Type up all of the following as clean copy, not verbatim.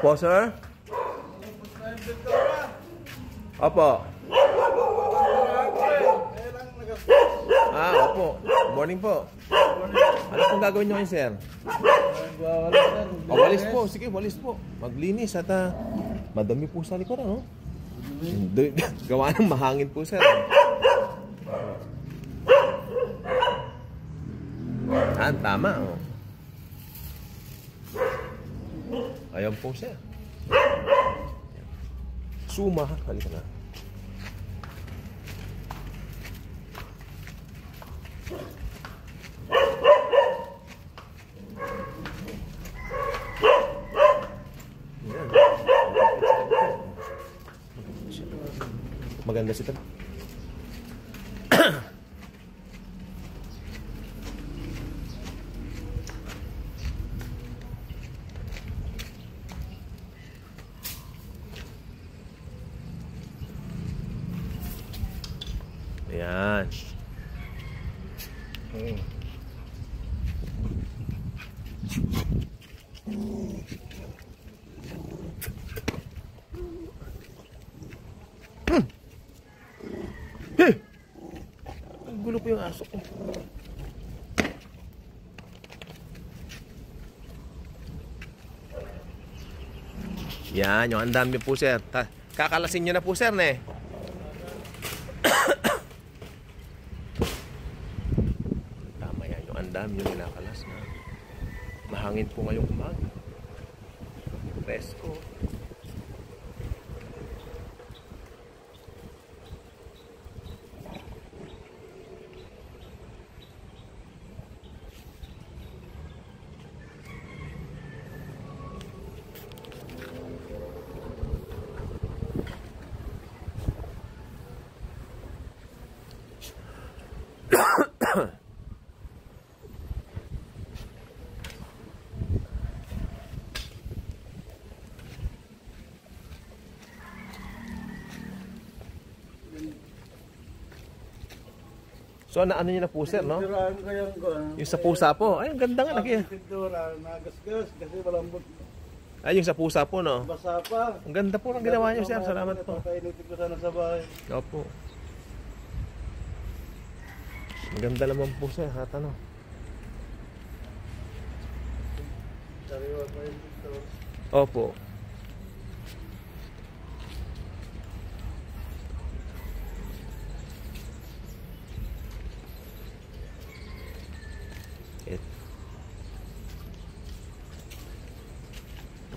Opo, sir. Opo. Opo. Morning po. Ano pong gagawin nyo ngayon, sir? Walis po. Sige, walis po. Maglinis at madami po sa likod, ano? Gawa ng mahangin po, sir. Tama, oh. Ayan po, sir. Suma, halika na. Maganda si Tab. Ayan. Hey! Ang gulo po yung aso ko. Yan, yung andam nyo po, sir. Kakalasin nyo na po, sir, ne? Tama yan, yung andam nyo ninakalas na. Mahangin po ngayong umaga. Presko. So, ano niya na po, sir, no? Yung sa pusa po. Ay, ang ganda nga. Nagasgas kasi malambot. Ay, yung sa pusa po, no? Basa pa. Ang ganda po ang ginawa niyo, sir. Salamat po. Papainitin ko sana sa bahay. Opo. Ang ganda naman po, sir. At ano? Sariwa pa yun dito. Opo.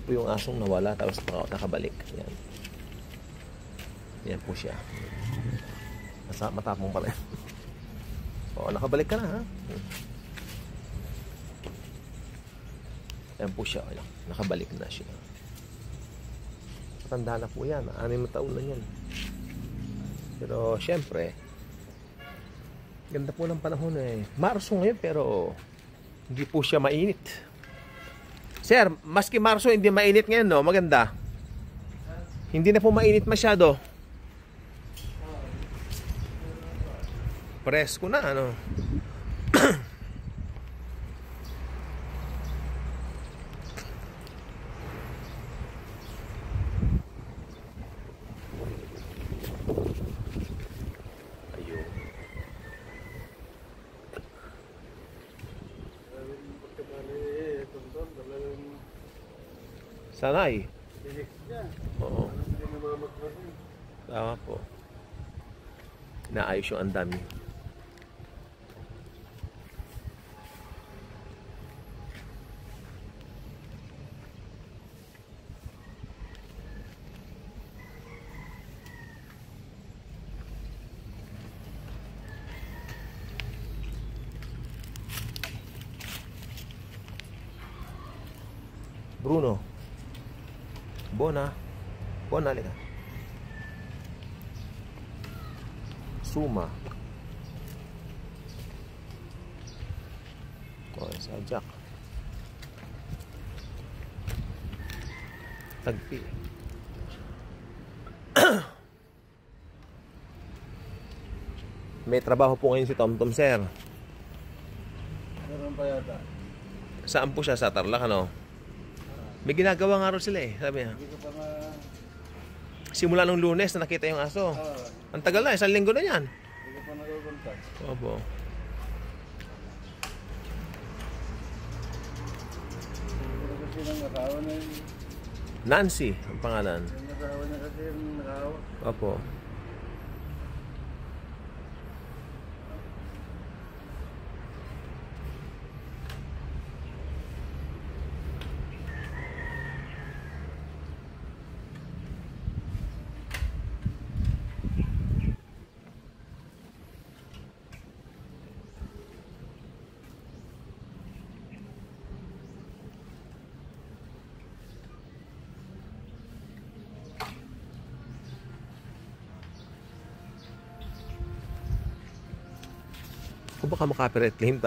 Po yung asong nawala tapos nakabalik. Yan. Yan po siya. Matapong pala. Oo, nakabalik ka na, ha? Yan po siya. Ayan. Nakabalik na siya. Matanda na po yan. 6 na taon na yan. Pero syempre, ganda po ng panahon eh. Marso ngayon pero hindi po siya mainit. Sir, maski Marso hindi mainit ngayon, no? Maganda. Hindi na po mainit masyado. Presko na, ano? Ayun. Sanay. Oo. Tama po. Naayos yung andami. Bruno. Bona. Bona, halika. Suma. Sa Jack. Tagpi. May trabaho po ngayon si Tom, sir. Meron pa yata. Saan po siya? Sa Tarlac, ano? May ginagawa nga rin sila eh, sabi niya. Hindi ko pa na... Simula nung Lunes na nakita yung aso. Ang tagal na, 1 linggo na yan. Hindi ko pa nakukontak. Opo. Hindi ko kasi ng asawa na yun. Nancy, ang pangalan. Yung asawa niya kasi yung nakahawa. Opo. Kung baka makapirate claim